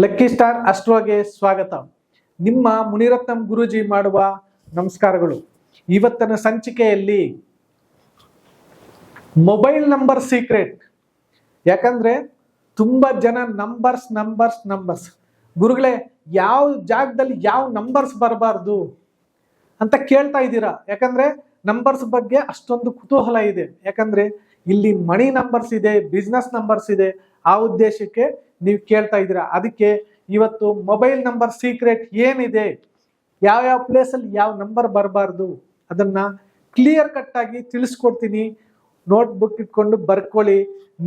Lucky star ಅಸ್ಟ್ರೋಗೆ ಸ್ವಾಗತ. ನಿಮ್ಮ ಮುನಿರತ್ನಂ ಗುರೂಜಿ ಮಾಡುವ ನಮಸ್ಕಾರಗಳು. ಇವತ್ತಿನ ಸಂಚಿಕೆಯಲ್ಲಿ ಮೊಬೈಲ್ ನಂಬರ್ ಸೀಕ್ರೆಟ್. ಯಾಕಂದ್ರೆ ತುಂಬಾ ಜನ ನಂಬರ್ಸ್ ಗುರುಗಳೇ ಯಾವ ಜಾಗದಲ್ಲಿ ಯಾವ ನಂಬರ್ಸ್ ಬರಬಾರ್ದು ಅಂತ ಕೇಳ್ತಾ ಇದ್ದೀರಾ. ಯಾಕಂದ್ರೆ ನಂಬರ್ಸ್ ಬಗ್ಗೆ ಅಷ್ಟೊಂದು ಕುತೂಹಲ ಇದೆ. ಯಾಕಂದ್ರೆ ಇಲ್ಲಿ ಮನಿ ನಂಬರ್ಸ್ ಇದೆ, ಬಿಸ್ನೆಸ್ ನಂಬರ್ಸ್ ಇದೆ. ಆ ಉದ್ದೇಶಕ್ಕೆ ನೀವು ಕೇಳ್ತಾ ಇದ್ದೀರಾ. ಅದಕ್ಕೆ ಇವತ್ತು ಮೊಬೈಲ್ ನಂಬರ್ ಸೀಕ್ರೆಟ್ ಏನಿದೆ, ಯಾವ ಪ್ಲೇಸ್ ಅಲ್ಲಿ ಯಾವ ನಂಬರ್ ಬರಬಾರ್ದು ಅದನ್ನ ಕ್ಲಿಯರ್ ಕಟ್ ಆಗಿ ತಿಳಿಸ್ಕೊಡ್ತೀನಿ. ನೋಟ್ಬುಕ್ ಇಟ್ಕೊಂಡು ಬರ್ಕೊಳ್ಳಿ.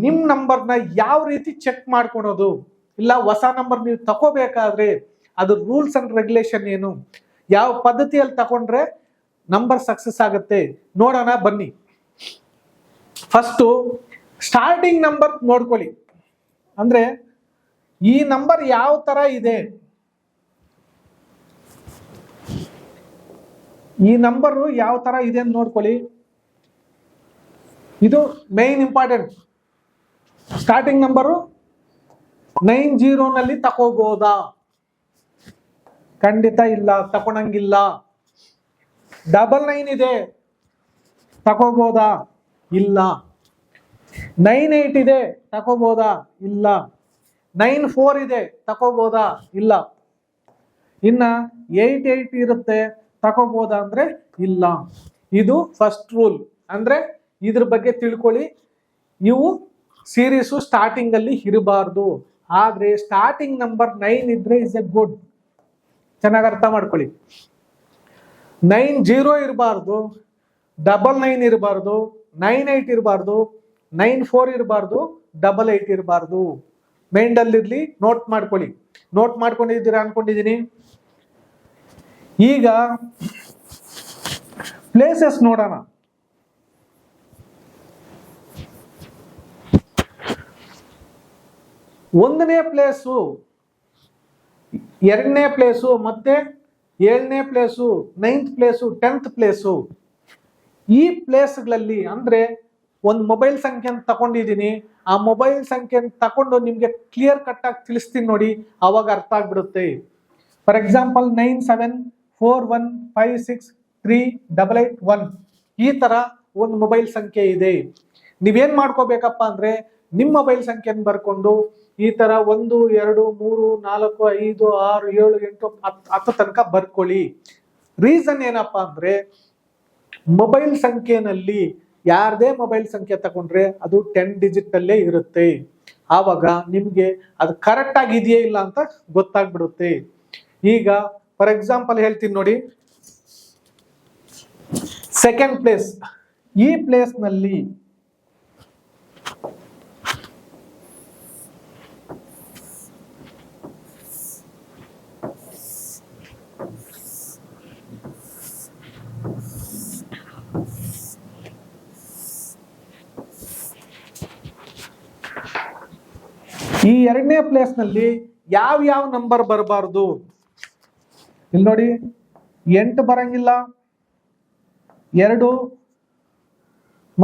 ನಿಮ್ ನಂಬರ್ನ ಯಾವ ರೀತಿ ಚೆಕ್ ಮಾಡ್ಕೊಳೋದು, ಇಲ್ಲ ಹೊಸ ನಂಬರ್ ನೀವು ತಗೋಬೇಕಾದ್ರೆ ಅದು ರೂಲ್ಸ್ ಅಂಡ್ ರೆಗ್ಯುಲೇಷನ್ ಏನು, ಯಾವ ಪದ್ಧತಿಯಲ್ಲಿ ತಗೊಂಡ್ರೆ ನಂಬರ್ ಸಕ್ಸಸ್ ಆಗುತ್ತೆ ನೋಡೋಣ ಬನ್ನಿ. ಫಸ್ಟು ಸ್ಟಾರ್ಟಿಂಗ್ ನಂಬರ್ ನೋಡ್ಕೊಳ್ಳಿ. ಅಂದ್ರೆ ಈ ನಂಬರ್ ಯಾವ ತರ ಇದೆ, ಈ ನಂಬರ್ ಯಾವ ತರ ಇದೆ ಅಂತ ನೋಡ್ಕೊಳ್ಳಿ. ಇದು ಮೈನ್ ಇಂಪಾರ್ಟೆಂಟ್. ಸ್ಟಾರ್ಟಿಂಗ್ ನಂಬರು 90 ತಗೋಬಹುದಾ? ಖಂಡಿತ ಇಲ್ಲ, ತಗೊಳಂಗಿಲ್ಲ. 99 ಇದೆ, ತಗೋಬಹುದಾ? ಇಲ್ಲ. 98 ಇದೆ, ತಗೋಬಹುದಾ? ಇಲ್ಲ. 94 ಇದೆ, ತಗೋಬಹುದಾ? ಇಲ್ಲ. ಇನ್ನ 88 ಇರುತ್ತೆ, ತಗೋಬಹುದಾ ಅಂದ್ರೆ ಇಲ್ಲ. ಇದು ಫಸ್ಟ್ ರೂಲ್. ಅಂದ್ರೆ ಇದ್ರ ಬಗ್ಗೆ ತಿಳ್ಕೊಳ್ಳಿ. ಇವು ಸೀರೀಸು ಸ್ಟಾರ್ಟಿಂಗ್ ಅಲ್ಲಿ ಇರಬಾರ್ದು. ಆದ್ರೆ ಸ್ಟಾರ್ಟಿಂಗ್ ನಂಬರ್ 9 ಇದ್ರೆ ಇಸ್ ಎ ಗುಡ್. ಚೆನ್ನಾಗಿ ಅರ್ಥ ಮಾಡ್ಕೊಳ್ಳಿ. 90 ಇರಬಾರ್ದು, 99 ಇರಬಾರ್ದು, 98 ಇರಬಾರ್ದು, 94 ಇರಬಾರ್ದು, 88 ಇರಬಾರ್ದು. ಮೈಂಡ್ ಅಲ್ಲಿ ಇರ್ಲಿ, ನೋಟ್ ಮಾಡ್ಕೊಳ್ಳಿ. ನೋಟ್ ಮಾಡ್ಕೊಂಡಿದ್ದೀರಾ ಅನ್ಕೊಂಡಿದೀನಿ. ಈಗ ಪ್ಲೇಸಸ್ ನೋಡೋಣ. ಒಂದನೇ ಪ್ಲೇಸು, ಎರಡನೇ ಪ್ಲೇಸು, ಮತ್ತೆ 7ನೇ place, 9th place, 10th place. ಈ ಪ್ಲೇಸ್ಗಳಲ್ಲಿ ಅಂದ್ರೆ ಒಂದು ಮೊಬೈಲ್ ಸಂಖ್ಯೆನ ತಗೊಂಡಿದ್ದೀನಿ. ಆ ಮೊಬೈಲ್ ಸಂಖ್ಯೆನ ತಗೊಂಡು ನಿಮ್ಗೆ ಕ್ಲಿಯರ್ ಕಟ್ ಆಗಿ ತಿಳಿಸ್ತೀನಿ ನೋಡಿ, ಅವಾಗ ಅರ್ಥ ಆಗ್ಬಿಡುತ್ತೆ. ಫಾರ್ ಎಕ್ಸಾಂಪಲ್ 9741563881 ಈ ತರ ಒಂದು ಮೊಬೈಲ್ ಸಂಖ್ಯೆ ಇದೆ. ನೀವೇನ್ ಮಾಡ್ಕೋಬೇಕಪ್ಪ ಅಂದ್ರೆ ನಿಮ್ಮ ಮೊಬೈಲ್ ಸಂಖ್ಯೆನ ಬರ್ಕೊಂಡು ಈ ತರ 1 2 3 4 5 6 7 8 10 ತನಕ ಬರ್ಕೊಳ್ಳಿ. ರೀಸನ್ ಏನಪ್ಪಾ ಅಂದ್ರೆ ಮೊಬೈಲ್ ಸಂಖ್ಯೆನಲ್ಲಿ ಯಾರದೇ ಮೊಬೈಲ್ ಸಂಖ್ಯೆ ತಗೊಂಡ್ರೆ ಅದು 10 ಡಿಜಿಟ್ ಅಲ್ಲೇ ಇರುತ್ತೆ. ಆವಾಗ ನಿಮ್ಗೆ ಅದು ಕರೆಕ್ಟ್ ಆಗಿ ಇದೆಯೇ ಇಲ್ಲ ಅಂತ ಗೊತ್ತಾಗ್ಬಿಡುತ್ತೆ. ಈಗ ಫಾರ್ ಎಕ್ಸಾಂಪಲ್ ಹೇಳ್ತೀನಿ ನೋಡಿ. ಸೆಕೆಂಡ್ ಪ್ಲೇಸ್, ಈ ಪ್ಲೇಸ್ ನಲ್ಲಿ ಈ ಎರಡನೇ ಪ್ಲೇಸ್ ನಲ್ಲಿ ಯಾವ ನಂಬರ್ ಬರಬಾರ್ದು? ಇಲ್ಲಿ ನೋಡಿ, 8 ಬರಂಗಿಲ್ಲ, 2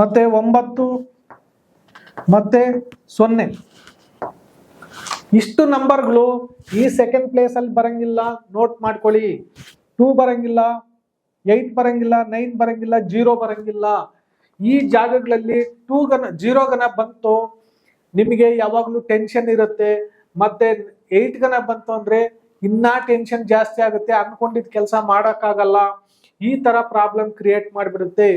ಮತ್ತೆ 9 ಮತ್ತೆ 0. ಇಷ್ಟು ನಂಬರ್ಗಳು ಈ ಸೆಕೆಂಡ್ ಪ್ಲೇಸ್ ಅಲ್ಲಿ ಬರಂಗಿಲ್ಲ. ನೋಟ್ ಮಾಡ್ಕೊಳ್ಳಿ. 2 ಬರಂಗಿಲ್ಲ, 8 ಬರಂಗಿಲ್ಲ, 9 ಬರಂಗಿಲ್ಲ, 0 ಬರಂಗಿಲ್ಲ. ಈ ಜಾಗಗಳಲ್ಲಿ 0 ಗನ ಬಂತು ನಿಮಗೆ ಯಾವಾಗ್ಲೂ ಟೆನ್ಷನ್ ಇರುತ್ತೆ. ಮತ್ತೆ 8 ಗನ ಬಂತು ಅಂದ್ರೆ ಇನ್ನ ಟೆನ್ಷನ್ ಜಾಸ್ತಿ ಆಗುತ್ತೆ. ಅನ್ಕೊಂಡಿದ್ ಕೆಲಸ ಮಾಡಕ್ಕಾಗಲ್ಲ. ಈ ತರ ಪ್ರಾಬ್ಲಮ್ ಕ್ರಿಯೇಟ್ ಮಾಡಿಬಿಡುತ್ತೆ.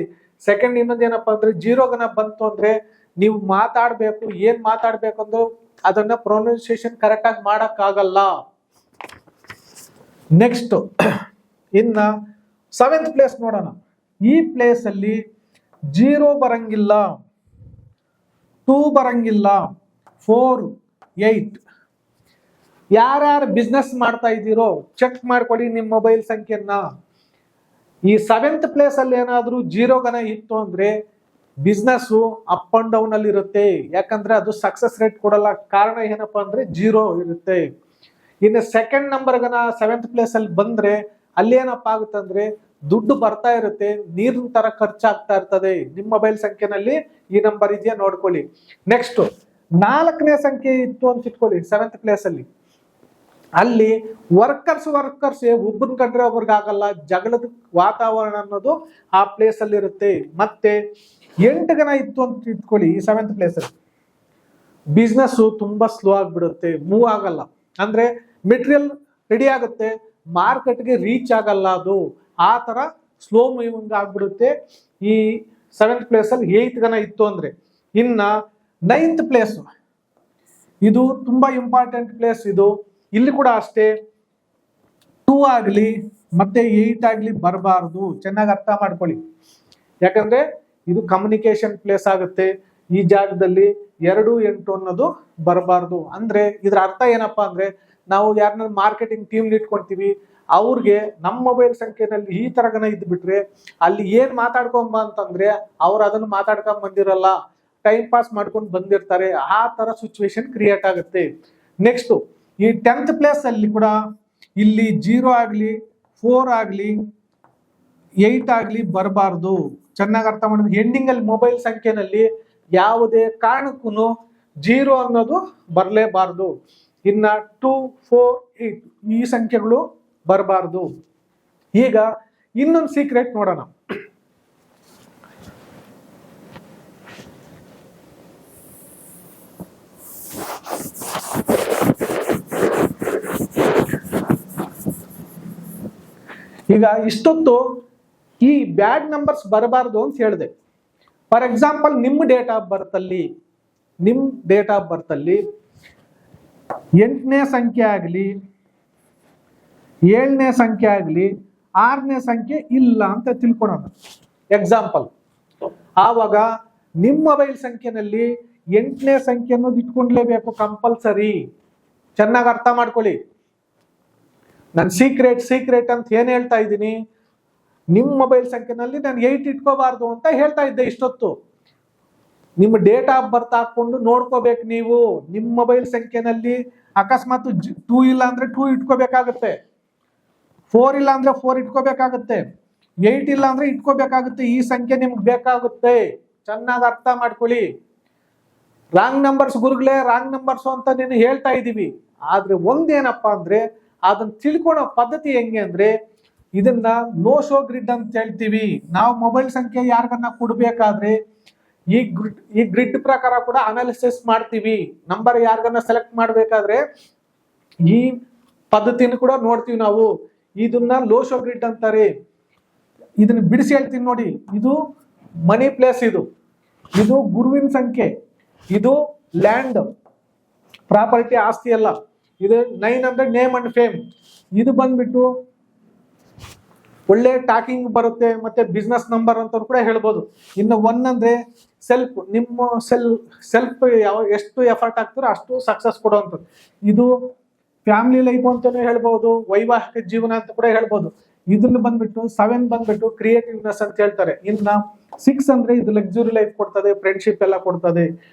ಸೆಕೆಂಡ್ ಇನ್ನೊಂದೇನಪ್ಪಾ ಅಂದ್ರೆ 0 ಗನ ಬಂತು ಅಂದ್ರೆ ನೀವು ಮಾತಾಡ್ಬೇಕು, ಏನ್ ಮಾತಾಡ್ಬೇಕು ಅಂದ್ರೆ ಅದನ್ನ ಪ್ರೊನೌನ್ಸಿಯೇಷನ್ ಕರೆಕ್ಟ್ ಆಗಿ ಮಾಡಕ್ಕಾಗಲ್ಲ. ನೆಕ್ಸ್ಟ್ ಇನ್ನ 7th ಪ್ಲೇಸ್ ನೋಡೋಣ. ಈ ಪ್ಲೇಸ್ ಅಲ್ಲಿ 0 ಬರಂಗಿಲ್ಲ, 2 ಬರಂಗಿಲ್ಲ, 4 8. ಯಾರ್ಯಾರು ಬಿಸ್ನೆಸ್ ಮಾಡ್ತಾ ಇದ್ದೀರೋ ಚೆಕ್ ಮಾಡ್ಕೊಳ್ಳಿ ನಿಮ್ಮ ಮೊಬೈಲ್ ಸಂಖ್ಯೆಯನ್ನ. ಈ 7th ಪ್ಲೇಸ್ ಅಲ್ಲಿ ಏನಾದ್ರೂ 0 ಗನ ಇತ್ತು ಅಂದ್ರೆ ಬಿಸ್ನೆಸ್ ಅಪ್ ಅಂಡ್ ಡೌನ್ ಅಲ್ಲಿ ಇರುತ್ತೆ. ಯಾಕಂದ್ರೆ ಅದು ಸಕ್ಸಸ್ ರೇಟ್ ಕೊಡಲ್ಲ. ಕಾರಣ ಏನಪ್ಪಾ ಅಂದ್ರೆ 0 ಇರುತ್ತೆ. ಇನ್ನು ಸೆಕೆಂಡ್ ನಂಬರ್ ಗನ 7th ಪ್ಲೇಸ್ ಅಲ್ಲಿ ಬಂದ್ರೆ ಅಲ್ಲಿ ಏನಪ್ಪಾ ಆಗುತ್ತೆ ಅಂದ್ರೆ ದುಡ್ಡು ಬರ್ತಾ ಇರುತ್ತೆ, ನೀರಿನ ತರ ಖರ್ಚಾಗ್ತಾ ಇರ್ತದೆ. ನಿಮ್ಮ ಮೊಬೈಲ್ ಸಂಖ್ಯೆನಲ್ಲಿ ಈ ನಂಬರ್ ಇದೆಯಾ ನೋಡ್ಕೊಳ್ಳಿ. ನೆಕ್ಸ್ಟ್ 4ನೇ ಸಂಖ್ಯೆ ಇತ್ತು ಅಂತ ಇಟ್ಕೊಳ್ಳಿ 7th ಪ್ಲೇಸ್ ಅಲ್ಲಿ. ಅಲ್ಲಿ ವರ್ಕರ್ಸ್ ಒಬ್ಬರನ್ನ ಕಂಡ್ರೆ ಒಬ್ರಿಗಾಗಲ್ಲ, ಜಗಳದ ವಾತಾವರಣ ಅನ್ನೋದು ಆ ಪ್ಲೇಸ್ ಅಲ್ಲಿ ಇರುತ್ತೆ. ಮತ್ತೆ 8 ಜನ ಇತ್ತು ಅಂತ ಇಟ್ಕೊಳ್ಳಿ, ಈ 7th ಪ್ಲೇಸ್ ಅಲ್ಲಿ ಬಿಸ್ನೆಸ್ ತುಂಬಾ ಸ್ಲೋ ಆಗ್ಬಿಡುತ್ತೆ, ಮೂವ್ ಆಗಲ್ಲ. ಅಂದ್ರೆ ಮೆಟೀರಿಯಲ್ ರೆಡಿ ಆಗುತ್ತೆ, ಮಾರ್ಕೆಟ್ಗೆ ರೀಚ್ ಆಗಲ್ಲ, ಅದು ಆ ತರ ಸ್ಲೋ ಮೂವಿಂಗ್ ಆಗ್ಬಿಡುತ್ತೆ ಈ 7th ಪ್ಲೇಸ್ ಅಲ್ಲಿ 8 ಜನ ಇತ್ತು ಅಂದ್ರೆ. ಇನ್ನ 9th ಪ್ಲೇಸ್, ಇದು ತುಂಬಾ ಇಂಪಾರ್ಟೆಂಟ್ ಪ್ಲೇಸ್. ಇದು ಇಲ್ಲಿ ಕೂಡ ಅಷ್ಟೇ 2 ಆಗ್ಲಿ ಮತ್ತೆ 8 ಆಗ್ಲಿ ಬರಬಾರ್ದು, ಚೆನ್ನಾಗಿ ಅರ್ಥ ಮಾಡ್ಕೊಳ್ಳಿ. ಯಾಕಂದ್ರೆ ಇದು ಕಮ್ಯುನಿಕೇಶನ್ ಪ್ಲೇಸ್ ಆಗುತ್ತೆ. ಈ ಜಾಗದಲ್ಲಿ 2, 8 ಅನ್ನೋದು ಬರಬಾರ್ದು. ಅಂದ್ರೆ ಇದ್ರ ಅರ್ಥ ಏನಪ್ಪಾ ಅಂದ್ರೆ, ನಾವು ಯಾರನ್ನ ಮಾರ್ಕೆಟಿಂಗ್ ಟೀಮ್ ಇಟ್ಕೊಳ್ತೀವಿ, ಅವ್ರಿಗೆ ನಮ್ಮ ಮೊಬೈಲ್ ಸಂಖ್ಯೆನಲ್ಲಿ ಈ ತರಗನ ಇದ್ ಬಿಟ್ರೆ ಅಲ್ಲಿ ಏನ್ ಮಾತಾಡ್ಕೊಂಬ ಅಂತಂದ್ರೆ ಅವ್ರು ಅದನ್ನ ಮಾತಾಡ್ಕೊಂಡ್ ಬಂದಿರಲ್ಲ, ಟೈಮ್ ಪಾಸ್ ಮಾಡ್ಕೊಂಡು ಬಂದಿರ್ತಾರೆ. ಆ ತರ ಸಿಚುವೇಶನ್ ಕ್ರಿಯೇಟ್ ಆಗುತ್ತೆ. ನೆಕ್ಸ್ಟ್ ಈ 10th ಪ್ಲೇಸ್ ಅಲ್ಲಿ ಕೂಡ ಇಲ್ಲಿ 0 ಆಗ್ಲಿ 4 ಆಗ್ಲಿ 8 ಆಗ್ಲಿ ಬರಬಾರ್ದು. ಚೆನ್ನಾಗಿ ಅರ್ಥ ಮಾಡಿದ್ರೆ ಎಂಡಿಂಗ್ ಅಲ್ಲಿ ಮೊಬೈಲ್ ಸಂಖ್ಯೆನಲ್ಲಿ ಯಾವುದೇ ಕಾರಣಕ್ಕೂ 0 ಅನ್ನೋದು ಬರಲೇಬಾರ್ದು. ಇನ್ನ 2, 4, 8 ಈ ಸಂಖ್ಯೆಗಳು ಬರಬಾರ್ದು. ಈಗ ಇನ್ನೊಂದು ಸೀಕ್ರೆಟ್ ನೋಡೋಣ. ಈಗ ಇಷ್ಟೊತ್ತು ಈ ಬ್ಯಾಡ್ ನಂಬರ್ಸ್ ಬರಬಾರ್ದು ಅಂತ ಹೇಳಿದೆ. ಫಾರ್ ಎಕ್ಸಾಂಪಲ್ ನಿಮ್ಮ ಡೇಟ್ ಆಫ್ ಬರ್ತ್ ಅಲ್ಲಿ 8ನೇ ಸಂಖ್ಯೆ ಆಗಲಿ 7ನೇ ಸಂಖ್ಯೆ ಆಗಲಿ 6ನೇ ಸಂಖ್ಯೆ ಇಲ್ಲ ಅಂತ ತಿಳ್ಕೊಳೋಣ ಎಕ್ಸಾಂಪಲ್. ಆವಾಗ ನಿಮ್ಮ ಮೊಬೈಲ್ ಸಂಖ್ಯೆನಲ್ಲಿ 8ನೇ ಸಂಖ್ಯೆ ಅನ್ನೋದು ಇಟ್ಕೊಂಡ್ಲೇಬೇಕು ಕಂಪಲ್ಸರಿ. ಚೆನ್ನಾಗಿ ಅರ್ಥ ಮಾಡ್ಕೊಳ್ಳಿ. ನಾನು ಸೀಕ್ರೆಟ್ ಅಂತ ಏನ್ ಹೇಳ್ತಾ ಇದ್ದೀನಿ, ನಿಮ್ಮ ಮೊಬೈಲ್ ಸಂಖ್ಯೆನಲ್ಲಿ ನಾನು 8 ಇಟ್ಕೋಬಾರ್ದು ಅಂತ ಹೇಳ್ತಾ ಇದ್ದೆ ಇಷ್ಟೊತ್ತು. ನಿಮ್ಮ ಡೇಟ್ ಆಫ್ ಬರ್ತ್ ಹಾಕೊಂಡು ನೋಡ್ಕೋಬೇಕು ನೀವು. ನಿಮ್ಮ ಮೊಬೈಲ್ ಸಂಖ್ಯೆನಲ್ಲಿ ಅಕಸ್ಮಾತ್ 2 ಇಲ್ಲ ಅಂದ್ರೆ 2 ಇಟ್ಕೋಬೇಕಾಗುತ್ತೆ, 4 ಇಲ್ಲ ಅಂದ್ರೆ 4 ಇಟ್ಕೋಬೇಕಾಗುತ್ತೆ, 8 ಇಲ್ಲ ಅಂದ್ರೆ ಇಟ್ಕೋಬೇಕಾಗುತ್ತೆ. ಈ ಸಂಖ್ಯೆ ನಿಮ್ಗೆ ಬೇಕಾಗುತ್ತೆ. ಚೆನ್ನಾಗಿ ಅರ್ಥ ಮಾಡ್ಕೊಳ್ಳಿ. ರಾಂಗ್ ನಂಬರ್ಸ್ ಗುರುಗಳೇ, ರಾಂಗ್ ನಂಬರ್ಸ್ ಅಂತ ನೀನು ಹೇಳ್ತಾ ಇದೀವಿ. ಆದ್ರೆ ಒಂದೇನಪ್ಪಾ ಅಂದ್ರೆ ಅದನ್ನ ತಿಳ್ಕೊಳೋ ಪದ್ಧತಿ ಹೆಂಗೆ ಅಂದ್ರೆ, ಇದನ್ನ ನೋ ಶೋ ಗ್ರಿಡ್ ಅಂತ ಹೇಳ್ತೀವಿ. ನಾವು ಮೊಬೈಲ್ ಸಂಖ್ಯೆ ಯಾರಿಗನ್ನ ಕೊಡ್ಬೇಕಾದ್ರೆ ಈ ಗ್ರಿಡ್ ಪ್ರಕಾರ ಕೂಡ ಅನಾಲಿಸಿಸ್ ಮಾಡ್ತೀವಿ. ನಂಬರ್ ಯಾರಿಗನ್ನ ಸೆಲೆಕ್ಟ್ ಮಾಡ್ಬೇಕಾದ್ರೆ ಈ ಪದ್ಧತಿನ ಕೂಡ ನೋಡ್ತೀವಿ ನಾವು. ಇದನ್ನ ಲೋ ಶೋ ಗ್ರಿಡ್ ಅಂತಾರೆ. ಇದನ್ನ ಬಿಡಿಸಿ ಹೇಳ್ತೀನಿ ನೋಡಿ. ಇದು ಮನಿ ಪ್ಲೇಸ್, ಇದು ಗುರುವಿನ ಸಂಖ್ಯೆ, ಇದು ಲ್ಯಾಂಡ್ ಪ್ರಾಪರ್ಟಿ ಆಸ್ತಿ ಅಲ್ಲ. ಇದು 9 ಅಂದ್ರೆ ನೇಮ್ ಅಂಡ್ ಫೇಮ್. ಇದು ಬಂದ್ಬಿಟ್ಟು ಒಳ್ಳೆ ಟಾಕಿಂಗ್ ಬರುತ್ತೆ, ಮತ್ತೆ ಬಿಸ್ನೆಸ್ ನಂಬರ್ ಅಂತ ಕೂಡ ಹೇಳ್ಬೋದು. ಇನ್ನು 1 ಅಂದ್ರೆ ಸೆಲ್ಫ್, ನಿಮ್ಮ ಸೆಲ್ಫ್ ಎಷ್ಟು ಎಫರ್ಟ್ ಆಗ್ತಾರೋ ಅಷ್ಟು ಸಕ್ಸಸ್ ಕೊಡುವಂಥದ್ದು. ಇದು ಫ್ಯಾಮಿಲಿ ಲೈಫ್ ಅಂತಾನೆ ಹೇಳ್ಬೋದು, ವೈವಾಹಿಕ ಜೀವನ ಅಂತ ಕೂಡ ಹೇಳ್ಬೋದು. ಇದನ್ನ ಬಂದ್ಬಿಟ್ಟು 7 ಬಂದ್ಬಿಟ್ಟು ಕ್ರಿಯೇಟಿವ್ನೆಸ್ ಅಂತ ಹೇಳ್ತಾರೆ. ಇನ್ನ 6 ಅಂದ್ರೆ ಇದು ಲಕ್ಸುರಿ ಲೈಫ್ ಕೊಡ್ತದೆ, ಫ್ರೆಂಡ್ಶಿಪ್ ಎಲ್ಲ ಕೊಡ್ತದೆ.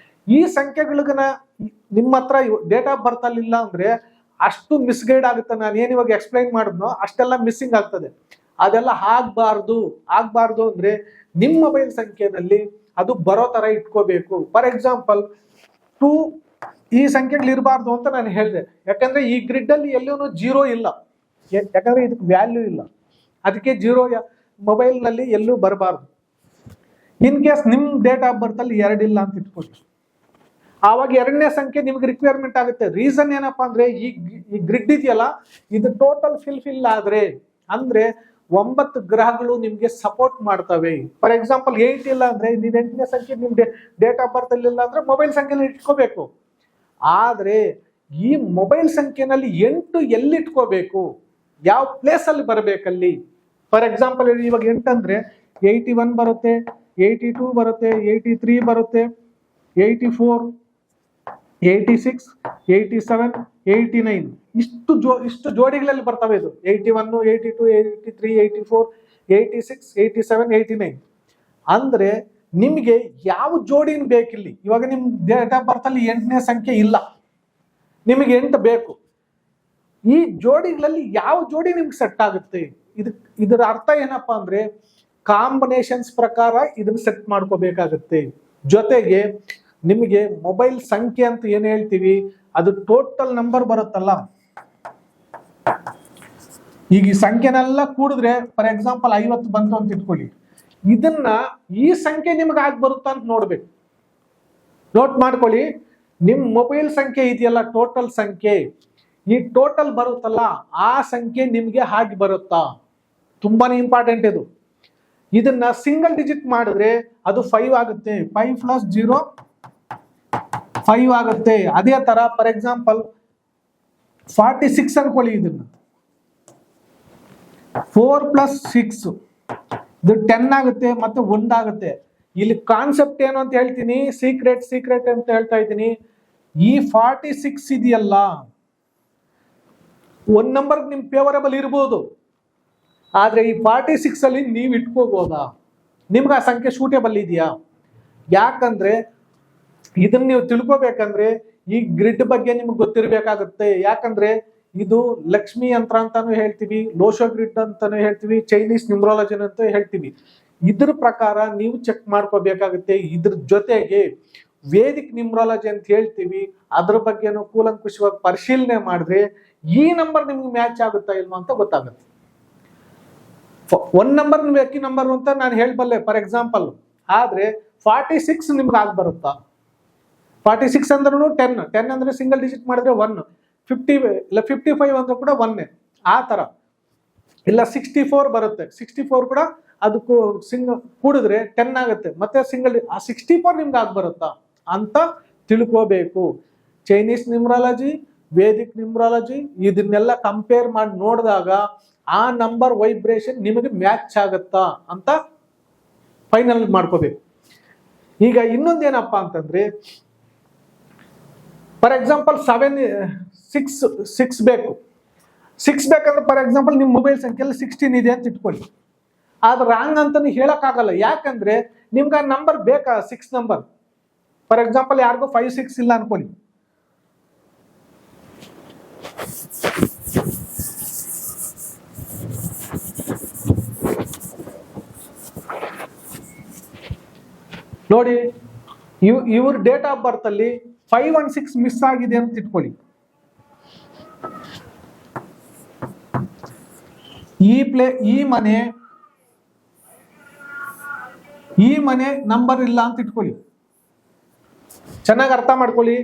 ಈ ಸಂಖ್ಯೆಗಳಿಗನ ನಿಮ್ಮ ಹತ್ರ ಡೇಟ್ ಆಫ್ ಬರ್ತ್ ಅಲ್ಲಿ ಇಲ್ಲ ಅಂದ್ರೆ ಅಷ್ಟು ಮಿಸ್ಗೈಡ್ ಆಗುತ್ತೆ. ನಾನು ಏನ್ ಇವಾಗ ಎಕ್ಸ್ಪ್ಲೈನ್ ಮಾಡಿದ್ನೋ ಅಷ್ಟೆಲ್ಲ ಮಿಸ್ಸಿಂಗ್ ಆಗ್ತದೆ. ಅದೆಲ್ಲ ಆಗ್ಬಾರ್ದು ಅಂದ್ರೆ ನಿಮ್ಮ ಮೊಬೈಲ್ ಸಂಖ್ಯೆನಲ್ಲಿ ಅದು ಬರೋ ತರ ಇಟ್ಕೋಬೇಕು. ಫಾರ್ ಎಕ್ಸಾಂಪಲ್ 2 ಈ ಸಂಖ್ಯೆಗಳು ಇರಬಾರ್ದು ಅಂತ ನಾನು ಹೇಳಿದೆ. ಯಾಕಂದ್ರೆ ಈ ಗ್ರಿಡ್ ಅಲ್ಲಿ ಎಲ್ಲೂ 0 ಇಲ್ಲ, ಯಾಕಂದ್ರೆ ಇದಕ್ಕೆ ವ್ಯಾಲ್ಯೂ ಇಲ್ಲ. ಅದಕ್ಕೆ 0 ಮೊಬೈಲ್ ನಲ್ಲಿ ಎಲ್ಲೂ ಬರಬಾರ್ದು. ಇನ್ ಕೇಸ್ ನಿಮ್ ಡೇಟ್ ಆಫ್ ಬರ್ತ್ ಅಲ್ಲಿ 2 ಇಲ್ಲ ಅಂತ ಇಟ್ಕೊಳ್ಳಿ, ಆವಾಗ 2ನೇ ಸಂಖ್ಯೆ ನಿಮ್ಗೆ ರಿಕ್ವೈರ್ಮೆಂಟ್ ಆಗುತ್ತೆ. ರೀಸನ್ ಏನಪ್ಪಾ ಅಂದ್ರೆ ಈ ಗ್ರಿಡ್ ಇದೆಯಲ್ಲ, ಇದು ಟೋಟಲ್ ಫಿಲ್ ಆದ್ರೆ ಅಂದ್ರೆ 9 ಗ್ರಹಗಳು ನಿಮ್ಗೆ ಸಪೋರ್ಟ್ ಮಾಡ್ತವೆ. ಫಾರ್ ಎಕ್ಸಾಂಪಲ್ 8 ಇಲ್ಲ ಅಂದ್ರೆ ನೀವು 8ನೇ ಸಂಖ್ಯೆ ನಿಮ್ ಡೇಟ್ ಆಫ್ ಬರ್ತ್ ಅಲ್ಲಿ ಇಲ್ಲ ಅಂದ್ರೆ ಮೊಬೈಲ್ ಸಂಖ್ಯೆನಲ್ಲಿ ಇಟ್ಕೋಬೇಕು. ಆದ್ರೆ ಈ ಮೊಬೈಲ್ ಸಂಖ್ಯೆನಲ್ಲಿ 8 ಎಲ್ಲಿ ಇಟ್ಕೋಬೇಕು, ಯಾವ ಪ್ಲೇಸ್ ಅಲ್ಲಿ ಬರಬೇಕಲ್ಲಿ. ಫಾರ್ ಎಕ್ಸಾಂಪಲ್ ಇವಾಗ 8 ಅಂದ್ರೆ 81 ಬರುತ್ತೆ, 82 ಬರುತ್ತೆ, 83 ಬರುತ್ತೆ, 84, 86, 87, 89 ಇಷ್ಟು ಜೋಡಿಗಳಲ್ಲಿ ಬರ್ತವೆ. ಇದು 81, 82, 83, 84, 86, 87, 89 ಅಂದ್ರೆ ನಿಮಗೆ ಯಾವ ಜೋಡಿನ ಬೇಕಿಲ್ಲಿ. ಇವಾಗ ನಿಮ್ ಡೇಟ್ ಆಫ್ ಬರ್ತ್ ಅಲ್ಲಿ 8ನೇ ಸಂಖ್ಯೆ ಇಲ್ಲ, ನಿಮಗೆ 8 ಬೇಕು. ಈ ಜೋಡಿಗಳಲ್ಲಿ ಯಾವ ಜೋಡಿ ನಿಮ್ಗೆ ಸೆಟ್ ಆಗುತ್ತೆ, ಇದರ ಅರ್ಥ ಏನಪ್ಪಾ ಅಂದ್ರೆ ಕಾಂಬಿನೇಷನ್ಸ್ ಪ್ರಕಾರ ಇದನ್ನ ಸೆಟ್ ಮಾಡ್ಕೋಬೇಕಾಗತ್ತೆ. ಜೊತೆಗೆ ನಿಮಗೆ ಮೊಬೈಲ್ ಸಂಖ್ಯೆ ಅಂತ ಏನ್ ಹೇಳ್ತೀವಿ, ಅದು ಟೋಟಲ್ ನಂಬರ್ ಬರುತ್ತಲ್ಲ, ಈಗ ಈ ಸಂಖ್ಯೆನೆಲ್ಲ ಕೂಡಿದ್ರೆ ಫಾರ್ ಎಕ್ಸಾಂಪಲ್ 50 ಬಂತು ಅಂತ ಇಟ್ಕೊಳ್ಳಿ. ಇದನ್ನ ಈ ಸಂಖ್ಯೆ ನಿಮ್ಗೆ ಆಗಿ ಬರುತ್ತಾ ಅಂತ ನೋಡ್ಬೇಕು. ನೋಟ್ ಮಾಡ್ಕೊಳ್ಳಿ, ನಿಮ್ ಮೊಬೈಲ್ ಸಂಖ್ಯೆ ಇದೆಯಲ್ಲ, ಟೋಟಲ್ ಸಂಖ್ಯೆ, ಈ ಟೋಟಲ್ ಬರುತ್ತಲ್ಲ ಆ ಸಂಖ್ಯೆ ನಿಮ್ಗೆ ಹಾಗೆ ಬರುತ್ತಾ? ತುಂಬಾನೇ ಇಂಪಾರ್ಟೆಂಟ್ ಇದು. ಇದನ್ನ ಸಿಂಗಲ್ ಡಿಜಿಟ್ ಮಾಡಿದ್ರೆ ಅದು 5 ಆಗುತ್ತೆ. 5 + 0 5 ಆಗುತ್ತೆ. ಅದೇ ತರ ಫಾರ್ ಎಕ್ಸಾಂಪಲ್ 46 ಅನ್ಕೊಳ್ಳಿ, ಇದನ್ನ 4 + 6 ಇದು 10 ಆಗುತ್ತೆ, ಮತ್ತೆ 1 ಆಗುತ್ತೆ. ಇಲ್ಲಿ ಕಾನ್ಸೆಪ್ಟ್ ಏನು ಅಂತ ಹೇಳ್ತೀನಿ, ಸೀಕ್ರೆಟ್ ಅಂತ ಹೇಳ್ತಾ ಇದ್ದೀನಿ. ಈ 46 ಇದೆಯಲ್ಲ, ಒಂದ್ ನಂಬರ್ ನಿಮ್ ಫೇವರಬಲ್ ಇರ್ಬೋದು, ಆದ್ರೆ ಈ 46 ಅಲ್ಲಿ ನೀವು ಇಟ್ಕೋಬಹುದಾ? ನಿಮ್ಗೆ ಆ ಸಂಖ್ಯೆ ಸೂಟೇಬಲ್ ಇದೆಯಾ? ಯಾಕಂದ್ರೆ ಇದನ್ನ ನೀವು ತಿಳ್ಕೊಬೇಕಂದ್ರೆ ಈ ಗ್ರಿಡ್ ಬಗ್ಗೆ ನಿಮ್ಗೆ ಗೊತ್ತಿರ್ಬೇಕಾಗುತ್ತೆ. ಯಾಕಂದ್ರೆ ಇದು ಲಕ್ಷ್ಮಿ ಯಂತ್ರ ಅಂತಾನು ಹೇಳ್ತೀವಿ, ಲೋಶೋ ಗ್ರಿಡ್ ಅಂತಾನು ಹೇಳ್ತೀವಿ, ಚೈನೀಸ್ ನ್ಯೂಮರಾಲಜಿ ಅಂತ ಹೇಳ್ತೀವಿ. ಇದ್ರ ಪ್ರಕಾರ ನೀವು ಚೆಕ್ ಮಾಡ್ಕೋಬೇಕಾಗುತ್ತೆ. ಇದ್ರ ಜೊತೆಗೆ ವೇದಿಕ್ ನ್ಯೂಮರಾಲಜಿ ಅಂತ ಹೇಳ್ತೀವಿ, ಅದ್ರ ಬಗ್ಗೆನೂ ಕೂಲಂಕುಷವಾಗಿ ಪರಿಶೀಲನೆ ಮಾಡಿದ್ರೆ ಈ ನಂಬರ್ ನಿಮ್ಗೆ ಮ್ಯಾಚ್ ಆಗುತ್ತಾ ಇಲ್ವಾ ಅಂತ ಗೊತ್ತಾಗುತ್ತೆ. ಒಂದ್ ನಂಬರ್ ಲಕ್ಕಿ ನಂಬರ್ ಅಂತ ನಾನು ಹೇಳ್ಬಲ್ಲೆ ಫಾರ್ ಎಕ್ಸಾಂಪಲ್, ಆದ್ರೆ 46 ನಿಮ್ಗೆ ಆಗ್ ಬರುತ್ತಾ? 46 ಅಂದ್ರೂ 10 ಅಂದ್ರೆ ಸಿಂಗಲ್ ಡಿಜಿಟ್ ಮಾಡಿದ್ರೆ 1, 50 ಇಲ್ಲ 55 ಅಂದ್ರೆ ಕೂಡ 1. ಆ ತರ ಇಲ್ಲ 64 ಬರುತ್ತೆ, 64 ಕೂಡ ಅದಕ್ಕೂ ಕೂಡಿದ್ರೆ 10 ಆಗುತ್ತೆ, ಮತ್ತೆ ಸಿಂಗಲ್ ಆ 64 ನಿಮ್ಗೆ ಆಗ್ ಬರುತ್ತಾ ಅಂತ ತಿಳ್ಕೋಬೇಕು. ಚೈನೀಸ್ ನ್ಯೂಮರಾಲಜಿ, ವೇದಿಕ್ ನ್ಯೂಮರಾಲಜಿ ಇದನ್ನೆಲ್ಲ ಕಂಪೇರ್ ಮಾಡಿ ನೋಡಿದಾಗ ಆ ನಂಬರ್ ವೈಬ್ರೇಷನ್ ನಿಮಗೆ ಮ್ಯಾಚ್ ಆಗುತ್ತಾ ಅಂತ ಫೈನಲ್ ಮಾಡ್ಕೋಬೇಕು. ಈಗ ಇನ್ನೊಂದೇನಪ್ಪಾ ಅಂತಂದ್ರೆ ಫಾರ್ ಎಕ್ಸಾಂಪಲ್ 6 ಬೇಕು. 6 ಬೇಕಂದ್ರೆ ಫಾರ್ ಎಕ್ಸಾಂಪಲ್ ನಿಮ್ಮ ಮೊಬೈಲ್ ಸಂಖ್ಯೆಯಲ್ಲಿ 16 ಇದೆ ಅಂತ ಇಟ್ಕೊಳ್ಳಿ. ಆದ್ರೆ ರಾಂಗ್ ಅಂತಾನು ಹೇಳಕ್ಕಾಗಲ್ಲ. ಯಾಕಂದ್ರೆ ನಿಮ್ಗೆ ಆ ನಂಬರ್ ಬೇಕಾ? 6 ನಂಬರ್ ಫಾರ್ ಎಕ್ಸಾಂಪಲ್ ಯಾರಿಗೂ 5, 6 ಇಲ್ಲ ಅನ್ಕೊಳ್ಳಿ. ನೋಡಿ, ಇವ್ರ ಡೇಟ್ ಆಫ್ ಬರ್ತ್ ಅಲ್ಲಿ 5 and 6 ಮಿಸ್ ಆಗಿದೆ ಅಂತ ಇಟ್ಕೊಳ್ಳಿ. ಈ ಮನೆ ನಂಬರ್ ಇಲ್ಲ ಅಂತ ಇಟ್ಕೊಳ್ಳಿ. ಚೆನ್ನಾಗಿ ಅರ್ಥ ಮಾಡ್ಕೊಳ್ಳಿ.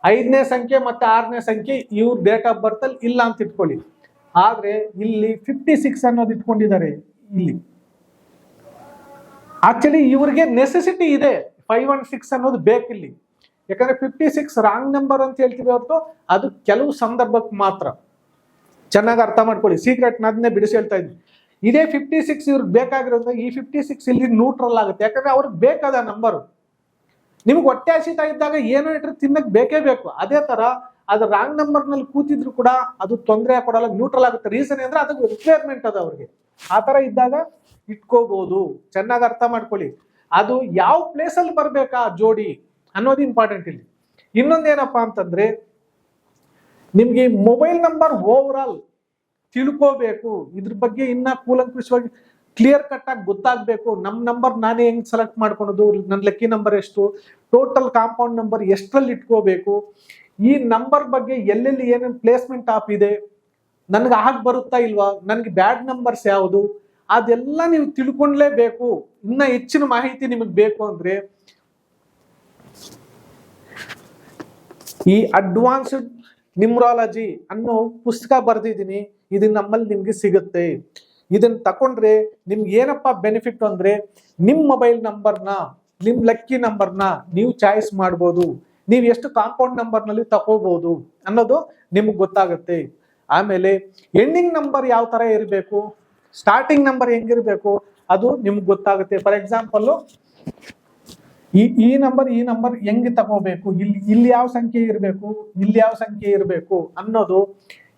5ನೇ ಸಂಖ್ಯೆ ಮತ್ತೆ 6ನೇ ಸಂಖ್ಯೆ ಇವ್ರ ಡೇಟ್ ಆಫ್ ಬರ್ತ್ ಅಲ್ಲಿ ಇಲ್ಲ ಅಂತ ಇಟ್ಕೊಳ್ಳಿ. ಆದ್ರೆ ಇಲ್ಲಿ 56 ಅನ್ನೋದು ಇಟ್ಕೊಂಡಿದ್ದಾರೆ. ಇಲ್ಲಿ ಆಕ್ಚುಲಿ ಇವ್ರಿಗೆ ನೆಸೆಸಿಟಿ ಇದೆ, 5 and 6 ಅನ್ನೋದು ಬೇಕಿಲ್ಲಿ. ಯಾಕಂದ್ರೆ 56 ರಾಂಗ್ ನಂಬರ್ ಅಂತ ಹೇಳ್ತೀವಿ ಹೊರತು ಅದು ಕೆಲವು ಸಂದರ್ಭಕ್ಕೆ ಮಾತ್ರ. ಚೆನ್ನಾಗಿ ಅರ್ಥ ಮಾಡ್ಕೊಳ್ಳಿ, ಸೀಕ್ರೆಟ್ ಅದನ್ನೇ ಬಿಡಿಸಿ ಹೇಳ್ತಾ ಇದ್ವಿ. ಇದೇ 56 ಇವ್ರಿಗೆ ಬೇಕಾಗಿರೋದ್ರೆ ಈ 56 ಇಲ್ಲಿ ನ್ಯೂಟ್ರಲ್ ಆಗುತ್ತೆ. ಯಾಕಂದ್ರೆ ಅವ್ರಿಗೆ ಬೇಕಾದ ನಂಬರ್. ನಿಮ್ಗೆ ಹೊಟ್ಟೆ ಹಸಿತಾ ಇದ್ದಾಗ ಏನೋ ಇಟ್ಟರೆ ತಿನ್ನಕ್ ಬೇಕೇ ಬೇಕು. ಅದೇ ತರ ಅದು ರಾಂಗ್ ನಂಬರ್ ನಲ್ಲಿ ಕೂತಿದ್ರು ಕೂಡ ಅದು ತೊಂದರೆ ಕೊಡಲ್ಲ, ನ್ಯೂಟ್ರಲ್ ಆಗುತ್ತೆ. ರೀಸನ್ ಅಂದ್ರೆ ಅದಕ್ಕೆ ರಿಕ್ವೈರ್ಮೆಂಟ್ ಅದ ಅವ್ರಿಗೆ. ಆ ತರ ಇದ್ದಾಗ ಇಟ್ಕೋಬಹುದು. ಚೆನ್ನಾಗಿ ಅರ್ಥ ಮಾಡ್ಕೊಳ್ಳಿ. ಅದು ಯಾವ ಪ್ಲೇಸ್ ಅಲ್ಲಿ ಬರ್ಬೇಕಾ ಜೋಡಿ ಅನ್ನೋದು ಇಂಪಾರ್ಟೆಂಟ್ ಇಲ್ಲಿ. ಇನ್ನೊಂದೇನಪ್ಪಾ ಅಂತಂದ್ರೆ ನಿಮ್ಗೆ ಮೊಬೈಲ್ ನಂಬರ್ ಓವರ್ ಆಲ್ ತಿಳ್ಕೋಬೇಕು. ಇದ್ರ ಬಗ್ಗೆ ಇನ್ನ ಕೂಲಂಕುಷವಾಗಿ ಕ್ಲಿಯರ್ ಕಟ್ ಆಗಿ ಗೊತ್ತಾಗ್ಬೇಕು. ನಮ್ ನಂಬರ್ ನಾನೇ ಹೆಂಗ್ ಸೆಲೆಕ್ಟ್ ಮಾಡ್ಕೊಳೋದು, ನನ್ನ ಲಕ್ಕಿ ನಂಬರ್ ಎಷ್ಟು, ಟೋಟಲ್ ಕಾಂಪೌಂಡ್ ನಂಬರ್ ಎಷ್ಟರಲ್ಲಿ ಇಟ್ಕೋಬೇಕು, ಈ ನಂಬರ್ ಬಗ್ಗೆ ಎಲ್ಲೆಲ್ಲಿ ಏನೇನು ಪ್ಲೇಸ್ಮೆಂಟ್ ಆಫ್ ಇದೆ, ನನ್ಗೆ ಆಗ್ ಬರುತ್ತಾ ಇಲ್ವಾ, ನನ್ಗೆ ಬ್ಯಾಡ್ ನಂಬರ್ಸ್ ಯಾವುದು, ಅದೆಲ್ಲ ನೀವು ತಿಳ್ಕೊಂಡ್ಲೇಬೇಕು. ಇನ್ನ ಹೆಚ್ಚಿನ ಮಾಹಿತಿ ನಿಮಗೆ ಬೇಕು ಅಂದ್ರೆ ಈ ಅಡ್ವಾನ್ಸ್ಡ್ ನ್ಯೂಮರಾಲಜಿ ಅನ್ನೋ ಪುಸ್ತಕ ಬರೆದಿದ್ದೀನಿ. ಇದು ನಮ್ಮಲ್ಲಿ ನಿಮ್ಗೆ ಸಿಗುತ್ತೆ. ಇದನ್ನ ತಕೊಂಡ್ರೆ ನಿಮ್ಗೆ ಏನಪ್ಪಾ ಬೆನಿಫಿಟ್ ಅಂದ್ರೆ ನಿಮ್ ಮೊಬೈಲ್ ನಂಬರ್ನ, ನಿಮ್ ಲಕ್ಕಿ ನಂಬರ್ನ ನೀವು ಚಾಯ್ಸ್ ಮಾಡ್ಬೋದು. ನೀವು ಎಷ್ಟು ಕಾಂಪೌಂಡ್ ನಂಬರ್ ನಲ್ಲಿ ತಗೋಬಹುದು ಅನ್ನೋದು ನಿಮ್ಗೆ ಗೊತ್ತಾಗುತ್ತೆ. ಆಮೇಲೆ ಎಂಡಿಂಗ್ ನಂಬರ್ ಯಾವ ತರ ಇರಬೇಕು, ಸ್ಟಾರ್ಟಿಂಗ್ ನಂಬರ್ ಹೆಂಗಿರ್ಬೇಕು ಅದು ನಿಮ್ಗೆ ಗೊತ್ತಾಗುತ್ತೆ. ಫಾರ್ ಎಕ್ಸಾಂಪಲ್ ಈ ನಂಬರ್ ಹೆಂಗೆ ತಗೋಬೇಕು, ಇಲ್ಲಿ ಯಾವ ಸಂಖ್ಯೆ ಇರಬೇಕು, ಇಲ್ಲಿ ಯಾವ ಸಂಖ್ಯೆ ಇರಬೇಕು ಅನ್ನೋದು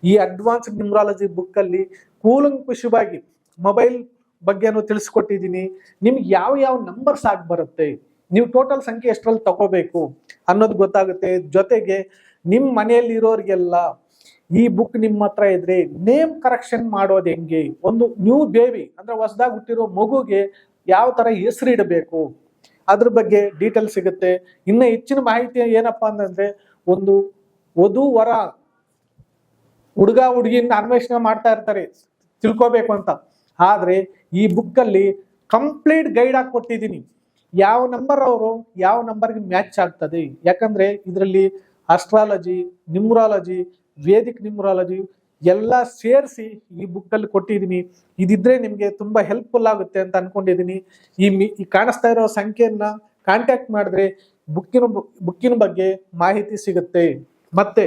ಈ ಅಡ್ವಾನ್ಸ್ಡ್ ನ್ಯೂಮರಾಲಜಿ ಬುಕ್ ಅಲ್ಲಿ ಕೂಲಂಕುಷವಾಗಿ ಮೊಬೈಲ್ ಬಗ್ಗೆನೂ ತಿಳಿಸ್ಕೊಟ್ಟಿದ್ದೀನಿ. ನಿಮ್ಗೆ ಯಾವ ನಂಬರ್ಸ್ ಆಗಿ ಬರುತ್ತೆ, ನೀವು ಟೋಟಲ್ ಸಂಖ್ಯೆ ಎಷ್ಟರಲ್ಲಿ ತಗೋಬೇಕು ಅನ್ನೋದು ಗೊತ್ತಾಗುತ್ತೆ. ಜೊತೆಗೆ ನಿಮ್ಮ ಮನೆಯಲ್ಲಿ ಇರೋರಿಗೆಲ್ಲ ಈ ಬುಕ್ ನಿಮ್ಮ ಹತ್ರ ಇದ್ರೆ ನೇಮ್ ಕರೆಕ್ಷನ್ ಮಾಡೋದು ಹೆಂಗೆ, ಒಂದು ನ್ಯೂ ಬೇಬಿ ಅಂದ್ರೆ ಹೊಸದಾಗಿ ಹುಟ್ಟಿರೋ ಮಗುಗೆ ಯಾವ ತರ ಹೆಸರು ಇಡಬೇಕು ಅದ್ರ ಬಗ್ಗೆ ಡೀಟೇಲ್ ಸಿಗುತ್ತೆ. ಇನ್ನು ಹೆಚ್ಚಿನ ಮಾಹಿತಿ ಏನಪ್ಪಾ ಅಂತಂದ್ರೆ ಒಂದು ವಧು ವರ ಹುಡುಗ ಹುಡುಗಿನ ಅನ್ವೇಷಣೆ ಮಾಡ್ತಾ ಇರ್ತಾರೆ ತಿಳ್ಕೋಬೇಕು ಅಂತ. ಆದ್ರೆ ಈ ಬುಕ್ಕಲ್ಲಿ ಕಂಪ್ಲೀಟ್ ಗೈಡ್ ಆಗಿ ಕೊಟ್ಟಿದ್ದೀನಿ, ಯಾವ ನಂಬರ್ ಅವರು ಯಾವ ನಂಬರ್ಗೆ ಮ್ಯಾಚ್ ಆಗ್ತದೆ. ಯಾಕಂದ್ರೆ ಇದರಲ್ಲಿ ಅಸ್ಟ್ರಾಲಜಿ, ನ್ಯೂಮರಾಲಜಿ, ವೇದಿಕ್ ನ್ಯೂಮರಾಲಜಿ ಎಲ್ಲ ಸೇರಿಸಿ ಈ ಬುಕ್ಕಲ್ಲಿ ಕೊಟ್ಟಿದ್ದೀನಿ. ಇದಿದ್ರೆ ನಿಮಗೆ ತುಂಬಾ ಹೆಲ್ಪ್ಫುಲ್ ಆಗುತ್ತೆ ಅಂತ ಅನ್ಕೊಂಡಿದ್ದೀನಿ. ಈ ಕಾಣಿಸ್ತಾ ಇರೋ ಸಂಖ್ಯೆಯನ್ನ ಕಾಂಟ್ಯಾಕ್ಟ್ ಮಾಡಿದ್ರೆ ಬುಕ್ಕಿನ ಬಗ್ಗೆ ಮಾಹಿತಿ ಸಿಗುತ್ತೆ. ಮತ್ತೆ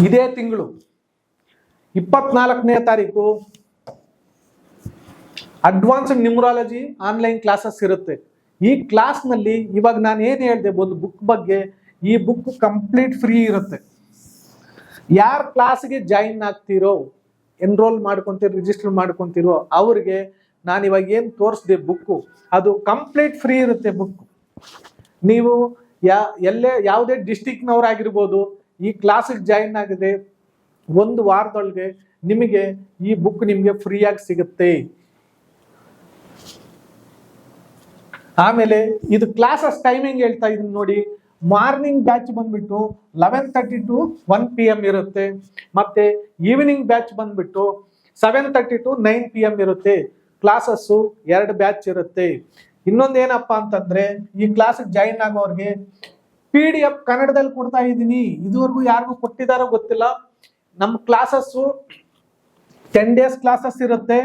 ಇದೇ ತಿಂಗಳು 24ನೇ ತಾರೀಕು ಅಡ್ವಾನ್ಸ್ಡ್ ನ್ಯೂಮರಾಲಜಿ ಆನ್ಲೈನ್ ಕ್ಲಾಸಸ್ ಇರುತ್ತೆ. ಈ ಕ್ಲಾಸ್ ನಲ್ಲಿ ಇವಾಗ ನಾನು ಏನ್ ಹೇಳಿದೆ ಒಂದು ಬುಕ್ ಬಗ್ಗೆ, ಈ ಬುಕ್ ಕಂಪ್ಲೀಟ್ ಫ್ರೀ ಇರುತ್ತೆ. ಯಾರ ಕ್ಲಾಸ್ಗೆ ಜಾಯಿನ್ ಆಗ್ತಿರೋ, ಎನ್ರೋಲ್ ಮಾಡ್ಕೊಂತೀರೋ, ರಿಜಿಸ್ಟರ್ ಮಾಡ್ಕೊಂತೀರೋ ಅವ್ರಿಗೆ ನಾನು ಇವಾಗ ಏನ್ ತೋರಿಸಿದೆ ಬುಕ್ಕು ಅದು ಕಂಪ್ಲೀಟ್ ಫ್ರೀ ಇರುತ್ತೆ. ಬುಕ್ ನೀವು ಯಾವುದೇ ಡಿಸ್ಟಿಕ್ನವರಾಗಿರ್ಬೋದು, ಈ ಕ್ಲಾಸಿಗೆ ಜಾಯಿನ್ ಆಗಿದೆ ಒಂದು ವಾರದೊಳಗೆ ನಿಮಗೆ ಈ ಬುಕ್ ನಿಮಗೆ ಫ್ರೀಯಾಗಿ ಸಿಗುತ್ತೆ. ಆಮೇಲೆ ಇದು ಕ್ಲಾಸಸ್ ಟೈಮಿಂಗ್ ಹೇಳ್ತಾ ಇದೀನಿ ನೋಡಿ. ಮಾರ್ನಿಂಗ್ ಬ್ಯಾಚ್ ಬಂದ್ಬಿಟ್ಟು 11:30 to 1 PM ಇರುತ್ತೆ. ಮತ್ತೆ ಈವ್ನಿಂಗ್ ಬ್ಯಾಚ್ ಬಂದ್ಬಿಟ್ಟು 7:30 to 9 PM ಇರುತ್ತೆ. ಕ್ಲಾಸಸ್ಸು 2 ಬ್ಯಾಚ್ ಇರುತ್ತೆ. ಇನ್ನೊಂದೇನಪ್ಪಾ ಅಂತಂದ್ರೆ ಈ ಕ್ಲಾಸಿಗೆ ಜಾಯಿನ್ ಆಗೋರ್ಗೆ PDF ಕನ್ನಡದಲ್ಲಿ ಕೊಡ್ತಾ ಇದ್ದೀನಿ. ಇದುವರೆಗೂ ಯಾರಿಗೂ ಕೊಟ್ಟಿದಾರೋ ಗೊತ್ತಿಲ್ಲ. ನಮ್ಮ ಕ್ಲಾಸಸ್ಸು 10 days ಕ್ಲಾಸಸ್ ಇರುತ್ತೆ.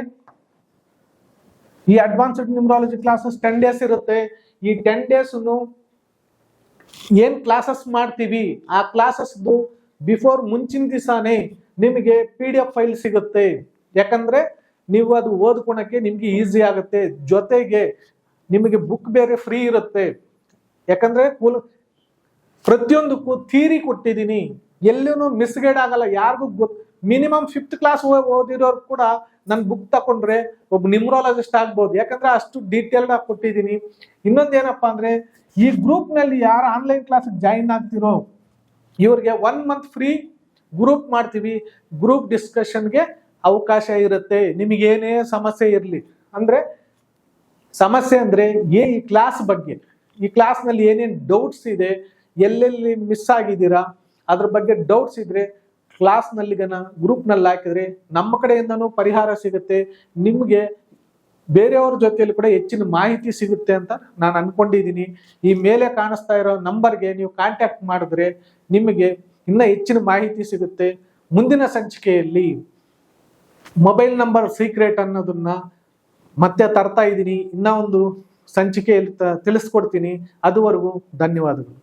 ಈ ಅಡ್ವಾನ್ಸ್ಡ್ ನ್ಯೂಮರಾಲಜಿ ಕ್ಲಾಸಸ್ 10 days ಇರುತ್ತೆ. ಈ 10 days ಏನ್ ಕ್ಲಾಸಸ್ ಮಾಡ್ತೀವಿ ಆ ಕ್ಲಾಸಸ್ದು ಬಿಫೋರ್ ಮುಂಚಿನ ದಿವಸನೇ ನಿಮಗೆ PDF ಫೈಲ್ ಸಿಗುತ್ತೆ. ಯಾಕಂದ್ರೆ ನೀವು ಅದು ಓದ್ಕೊಳಕ್ಕೆ ನಿಮ್ಗೆ ಈಸಿ ಆಗುತ್ತೆ. ಜೊತೆಗೆ ನಿಮಗೆ ಬುಕ್ ಬೇರೆ ಫ್ರೀ ಇರುತ್ತೆ. ಯಾಕಂದ್ರೆ ಪ್ರತಿಯೊಂದಕ್ಕೂ ಥಿಯರಿ ಕೊಟ್ಟಿದ್ದೀನಿ, ಎಲ್ಲೂ ಮಿಸ್ಗೈಡ್ ಆಗಲ್ಲ. ಯಾರಿಗೂ ಮಿನಿಮಮ್ 5th ಕ್ಲಾಸ್ ಓದಿರೋರು ಕೂಡ ನನ್ನ ಬುಕ್ ತಕೊಂಡ್ರೆ ಒಬ್ಬ ನ್ಯೂಮರಾಲಜಿಸ್ಟ್ ಆಗ್ಬೋದು. ಯಾಕಂದ್ರೆ ಅಷ್ಟು ಡೀಟೇಲ್ಡ್ ಆಗಿ ಕೊಟ್ಟಿದ್ದೀನಿ. ಇನ್ನೊಂದೇನಪ್ಪಾ ಅಂದ್ರೆ ಈ ಗ್ರೂಪ್ ನಲ್ಲಿ ಯಾರು ಆನ್ಲೈನ್ ಕ್ಲಾಸ್ ಜಾಯಿನ್ ಆಗ್ತಿರೋ ಇವ್ರಿಗೆ 1 month ಫ್ರೀ ಗ್ರೂಪ್ ಮಾಡ್ತೀವಿ. ಗ್ರೂಪ್ ಡಿಸ್ಕಷನ್ಗೆ ಅವಕಾಶ ಇರುತ್ತೆ. ನಿಮಗೇನೇ ಸಮಸ್ಯೆ ಇರಲಿ, ಅಂದ್ರೆ ಸಮಸ್ಯೆ ಅಂದ್ರೆ ಈ ಕ್ಲಾಸ್ ಬಗ್ಗೆ, ಈ ಕ್ಲಾಸ್ ನಲ್ಲಿ ಏನೇನು ಡೌಟ್ಸ್ ಇದೆ, ಎಲ್ಲೆಲ್ಲಿ ಮಿಸ್ ಆಗಿದ್ದೀರಾ ಅದ್ರ ಬಗ್ಗೆ ಡೌಟ್ಸ್ ಇದ್ರೆ ಕ್ಲಾಸ್ ನಲ್ಲಿ ಗ್ರೂಪ್ ನಲ್ಲಿ ಹಾಕಿದ್ರೆ ನಮ್ಮ ಕಡೆಯಿಂದನೂ ಪರಿಹಾರ ಸಿಗುತ್ತೆ. ನಿಮ್ಗೆ ಬೇರೆಯವ್ರ ಜೊತೆಯಲ್ಲಿ ಕೂಡ ಹೆಚ್ಚಿನ ಮಾಹಿತಿ ಸಿಗುತ್ತೆ ಅಂತ ನಾನು ಅನ್ಕೊಂಡಿದ್ದೀನಿ. ಈ ಮೇಲೆ ಕಾಣಿಸ್ತಾ ಇರೋ ನಂಬರ್ಗೆ ನೀವು ಕಾಂಟ್ಯಾಕ್ಟ್ ಮಾಡಿದ್ರೆ ನಿಮಗೆ ಇನ್ನ ಹೆಚ್ಚಿನ ಮಾಹಿತಿ ಸಿಗುತ್ತೆ. ಮುಂದಿನ ಸಂಚಿಕೆಯಲ್ಲಿ ಮೊಬೈಲ್ ನಂಬರ್ ಸೀಕ್ರೆಟ್ ಅನ್ನೋದನ್ನ ಮತ್ತೆ ತರ್ತಾ ಇದ್ದೀನಿ. ಇನ್ನ ಒಂದು ಸಂಚಿಕೆಯಲ್ಲಿ ತಿಳಿಸ್ಕೊಡ್ತೀನಿ. ಅದುವರೆಗೂ ಧನ್ಯವಾದಗಳು.